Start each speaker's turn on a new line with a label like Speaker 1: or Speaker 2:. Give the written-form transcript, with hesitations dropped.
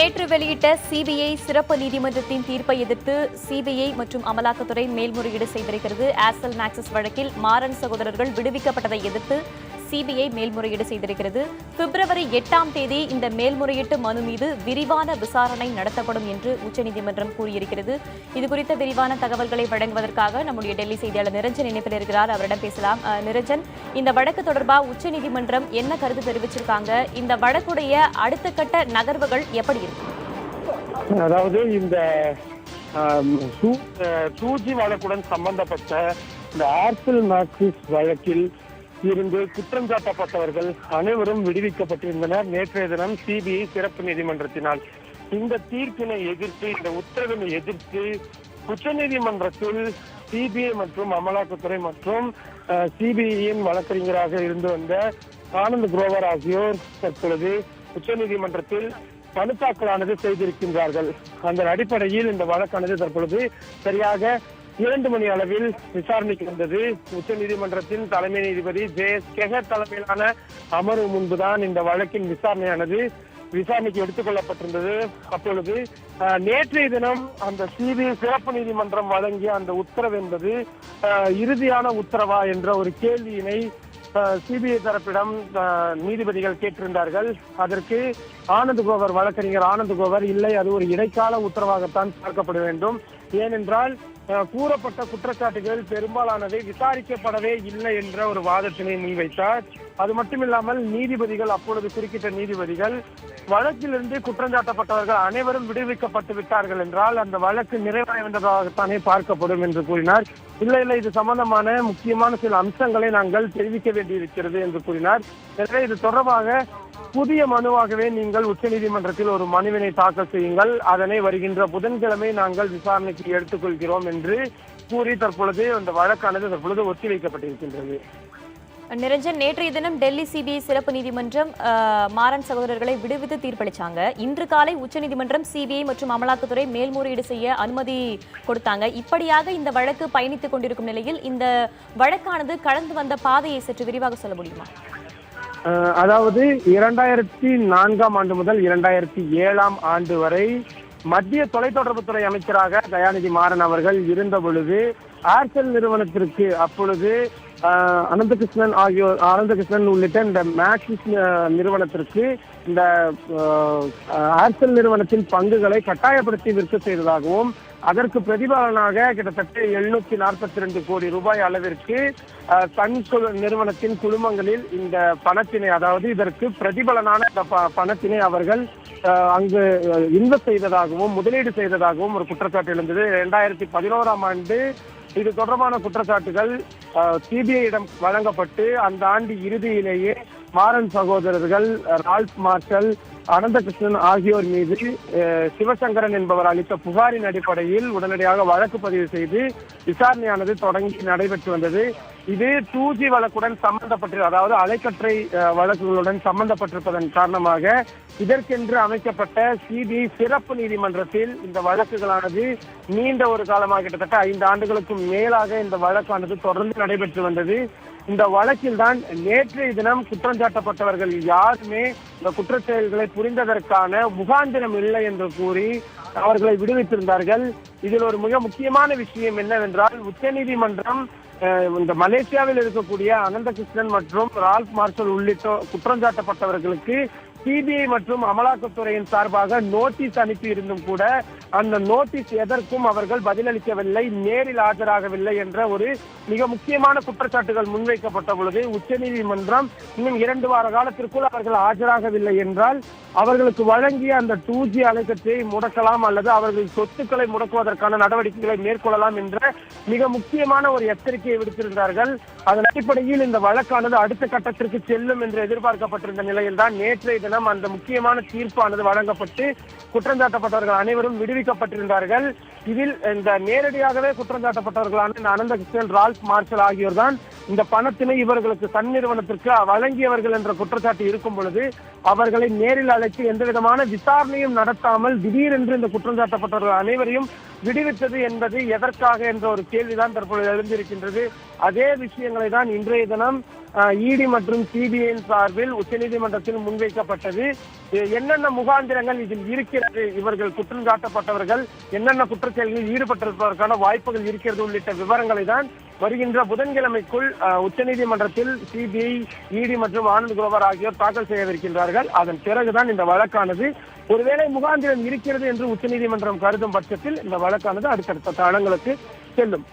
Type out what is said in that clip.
Speaker 1: நேற்று வெளியிட்ட சிபிஐ சிறப்பு நீதிமன்றத்தின் தீர்ப்பை எதிர்த்து சிபிஐ மற்றும் அமலாக்கத்துறை மேல்முறையீடு செய்திருக்கிறது. ஏர்செல் மேக்சிஸ் வழக்கில் மாறன் சகோதரர்கள் விடுவிக்கப்பட்டதை எதிர்த்து சிபிஐ மேல்முறையீடு செய்திருக்கிறது. பிப்ரவரி 8ஆம் தேதி இந்த மேல்முறையீட்டு மனு மீது விரிவான விசாரணை நடத்தப்படும் என்று உச்சநீதிமன்றம் கூறியிருக்கிறது. இதுகுறித்த விரிவான தகவல்களை வழங்குவதற்காக நம்முடைய டெல்லி செய்தியாளர் நிரஞ்சன் இணைப்பில் இருக்கிறார். அவரிடம் பேசலாம். நிரஞ்சன், இந்த வழக்கு தொடர்பாக உச்சநீதிமன்றம் என்ன கருத்து தெரிவிச்சிருக்காங்க? இந்த வழக்குடைய அடுத்த கட்ட நகர்வுகள் எப்படி இருக்கு?
Speaker 2: அதாவது இந்த 2G வழக்குடன் சம்பந்தப்பட்ட இந்த ஏர்செல் மேக்சிஸ் வழக்கில் இருந்து குற்றம் சாட்டப்பட்டவர்கள் அனைவரும் விடுவிக்கப்பட்டிருந்தனர். நேற்றைய தினம் சிபிஐ சிறப்பு நீதிமன்றத்தினால் இந்த தீர்ப்பினை எதிர்த்து, இந்த உத்தரவினை எதிர்த்து உச்சநீதிமன்றத்தில் சிபிஐ மற்றும் அமலாக்கத்துறை மற்றும் சிபிஐயின் வழக்கறிஞராக இருந்து வந்த ஆனந்த் குரோவர் ஆகியோர் தற்பொழுது உச்சநீதிமன்றத்தில் மனு தாக்கலானது செய்திருக்கின்றார்கள். அந்த அடிப்படையில் இந்த வழக்கானது தற்பொழுது சரியாக 2 மணி அளவில் விசாரணைக்கு வந்தது. உச்ச நீதிமன்றத்தின் தலைமை நீதிபதி ஜே.எஸ். கெஹர் தலைமையிலான அமர்வு முன்புதான் இந்த வழக்கின் விசாரணைக்கு எடுத்துக் கொள்ளப்பட்டிருந்தது. அப்பொழுது நேற்றைய தினம் அந்த சிபிஐ சிறப்பு நீதிமன்றம் வழங்கிய அந்த உத்தரவு என்பது இறுதியான உத்தரவா என்ற ஒரு கேள்வியினை சிபிஐ தரப்பிடம் நீதிபதிகள் கேட்டிருந்தார்கள். அதற்கு வழக்கறிஞர் ஆனந்த் கோவர் இல்லை, அது ஒரு இடைக்கால உத்தரவாகத்தான் பார்க்கப்பட வேண்டும். ஏனென்றால் கூறப்பட்ட குற்றச்சாட்டுகள் பெரும்பாலானவை விசாரிக்கப்படவே இல்லை என்ற ஒரு வாதத்தினை முன்வைத்தார். அது மட்டுமில்லாமல் அப்பொழுது குறுக்கிட்ட நீதிபதிகள் வழக்கிலிருந்து குற்றஞ்சாட்டப்பட்டவர்கள் அனைவரும் விடுவிக்கப்பட்டு விட்டார்கள் என்றால் அந்த வழக்கு நிறைவடைந்ததாகத்தானே பார்க்கப்படும் என்று கூறினார். இல்லை, இது சம்பந்தமான முக்கியமான சில அம்சங்களை நாங்கள் தெரிவிக்க வேண்டியிருக்கிறது என்று கூறினார். எனவே இது தொடர்பாக புதிய மனுவாகவே நீங்கள் உச்சநீதிமன்றத்தில் ஒரு மனுவினை தாக்கல் செய்யுங்கள், அதனை வருகின்ற புதன்கிழமை நாங்கள் விசாரணைக்கு எடுத்துக்கொள்கிறோம் என்று கூறி தற்பொழுது அந்த வழக்கானது ஒத்திவைக்கப்பட்டிருக்கின்றது.
Speaker 1: நிரஞ்சன், நேற்றைய தினம் டெல்லி சிபிஐ சிறப்பு நீதிமன்றம் மாறன் சகோதரர்களை விடுவித்து தீர்ப்பளித்தாங்க. இன்று காலை உச்சநீதிமன்றம் சிபிஐ மற்றும் அமலாக்கத்துறை மேல்முறையீடு செய்ய அனுமதி கொடுத்தாங்க. இப்படியாக இந்த வழக்கு பயணித்துக் கொண்டிருக்கும் நிலையில் இந்த வழக்கானது கடந்து வந்த பாதையை சற்று விரிவாக சொல்ல முடியுமா?
Speaker 2: அதாவது 2004ஆம் ஆண்டு முதல் 2007ஆம் ஆண்டு வரை மத்திய தொலைத்தொடர்புத்துறை அமைச்சராக தயாநிதி மாறன் அவர்கள் இருந்த பொழுது ஏர்செல் நிறுவனத்திற்கு அப்பொழுது அனந்தகிருஷ்ணன் உள்ளிட்ட இந்த மேக்சிஸ் நிறுவனத்திற்கு இந்த ஏர்செல் நிறுவனத்தின் பங்குகளை கட்டாயப்படுத்தி விற்க செய்ததாகவும் அதற்கு பிரதிபலனாக கிட்டத்தட்ட 742 கோடி ரூபாய் அளவிற்கு தன் நிறுவனத்தின் குழுமங்களில் இந்த பணத்தினை, அதாவது இதற்கு பிரதிபலனான பணத்தினை அவர்கள் அங்கு இன்வெஸ்ட் செய்ததாகவும் முதலீடு செய்ததாகவும் ஒரு குற்றச்சாட்டு எழுந்தது. 2011ஆம் ஆண்டு இது தொடர்பான குற்றச்சாட்டுகள் சிபிஐயிடம் வழங்கப்பட்டு அந்த ஆண்டு இறுதியிலேயே மாறன் சகோதரர்கள் ரால்ஃப் மார்ஷல், அனந்தகிருஷ்ணன் ஆகியோர் மீது சிவசங்கரன் என்பவர் அளித்த புகாரின் அடிப்படையில் உடனடியாக வழக்கு பதிவு செய்து விசாரணையானது தொடங்கி நடைபெற்று வந்தது. இது 2G வழக்குடன் அதாவது அலைக்கற்றை வழக்குகளுடன் சம்பந்தப்பட்டிருப்பதன் காரணமாக இதற்கென்று அமைக்கப்பட்ட சிபிஐ சிறப்பு நீதிமன்றத்தில் இந்த வழக்குகளானது நீண்ட ஒரு காலமாக கிட்டத்தட்ட 5 ஆண்டுகளுக்கும் மேலாக இந்த வழக்கானது தொடர்ந்து நடைபெற்று வந்தது. இந்த வழக்கில் தான் நேற்றைய தினம் குற்றஞ்சாட்டப்பட்டவர்கள் யாருமே இந்த குற்றச் செயல்களை புரிந்ததற்கான முகாந்திரம் இல்லை என்று கூறி அவர்களை விடுவித்திருந்தார்கள். இதில் ஒரு மிக முக்கியமான விஷயம் என்னவென்றால் உச்சநீதிமன்றம் இந்த மலேசியாவில் இருக்கக்கூடிய அனந்தகிருஷ்ணன் மற்றும் ரால்ஃப் மார்ஷல் உள்ளிட்ட குற்றஞ்சாட்டப்பட்டவர்களுக்கு சிபிஐ மற்றும் அமலாக்கத்துறையின் சார்பாக நோட்டீஸ் அனுப்பி இருந்தும் கூட அந்த நோட்டீஸ் எதற்கும் அவர்கள் பதிலளிக்கவில்லை, நேரில் ஆஜராகவில்லை என்ற ஒரு மிக முக்கியமான குற்றச்சாட்டுகள் முன்வைக்கப்பட்ட பொழுது உச்சநீதிமன்றம் இன்னும் 2 வார காலத்திற்குள் அவர்கள் ஆஜராகவில்லை என்றால் அவர்களுக்கு வழங்கிய அந்த 2G அலைக்கற்றையை முடக்கலாம் அல்லது அவர்கள் சொத்துக்களை முடக்குவதற்கான நடவடிக்கைகளை மேற்கொள்ளலாம் என்ற மிக முக்கியமான ஒரு எச்சரிக்கையை விடுத்திருந்தார்கள். அதன் அடிப்படையில் இந்த வழக்கானது அடுத்த கட்டத்திற்கு செல்லும் என்று எதிர்பார்க்கப்பட்டிருந்த நிலையில்தான் நேற்றைய தினம் அந்த முக்கியமான தீர்ப்பானது வழங்கப்பட்டு குற்றஞ்சாட்டப்பட்டவர்கள் அனைவரும் விடுவிக்கப்பட்டிருந்தார்கள். இதில் இந்த நேரடியாகவே குற்றஞ்சாட்டப்பட்டவர்களான இந்த அனந்தகிருஷ்ணன், ரால்ஃப் மார்ஷல் ஆகியோர் தான் இந்த பணத்தினை இவர்களுக்கு தன் நிறுவனத்திற்கு வழங்கியவர்கள் என்ற குற்றச்சாட்டு இருக்கும் பொழுது அவர்களை நேரில் அழைத்து எந்த விதமான விசாரணையும் நடத்தாமல் திடீரென்று இந்த குற்றம் சாட்டப்பட்டவர்கள் அனைவரையும் விடுவித்தது என்பது எதற்காக என்ற ஒரு கேள்விதான் தற்பொழுது எழுந்திருக்கின்றது. அதே விஷயங்களை தான் இன்றைய தினம் இடி மற்றும் சிபிஐ சார்பில் உச்சநீதிமன்றத்தில் முன்வைக்கப்பட்டது. என்னென்ன முகாந்திரங்கள் இதில் இருக்கிறது, இவர்கள் குற்றம் சாட்டப்பட்டவர்கள் என்னென்ன குற்றச்செயல்களில் ஈடுபட்டிருப்பதற்கான வாய்ப்புகள் இருக்கிறது உள்ளிட்ட விவரங்களை தான் வருகின்ற புதன்கிழமைக்குள் உச்சநீதிமன்றத்தில் சிபிஐ, இடி மற்றும் ஆனந்த் குரோவர் ஆகியோர் தாக்கல் செய்யவிருக்கின்றார்கள். அதன் பிறகுதான் இந்த வழக்கானது, ஒருவேளை முகாந்திரம் இருக்கிறது என்று உச்சநீதிமன்றம் கருதும் பட்சத்தில் இந்த வழக்கானது அடுத்தடுத்த தளங்களுக்கு செல்லும்.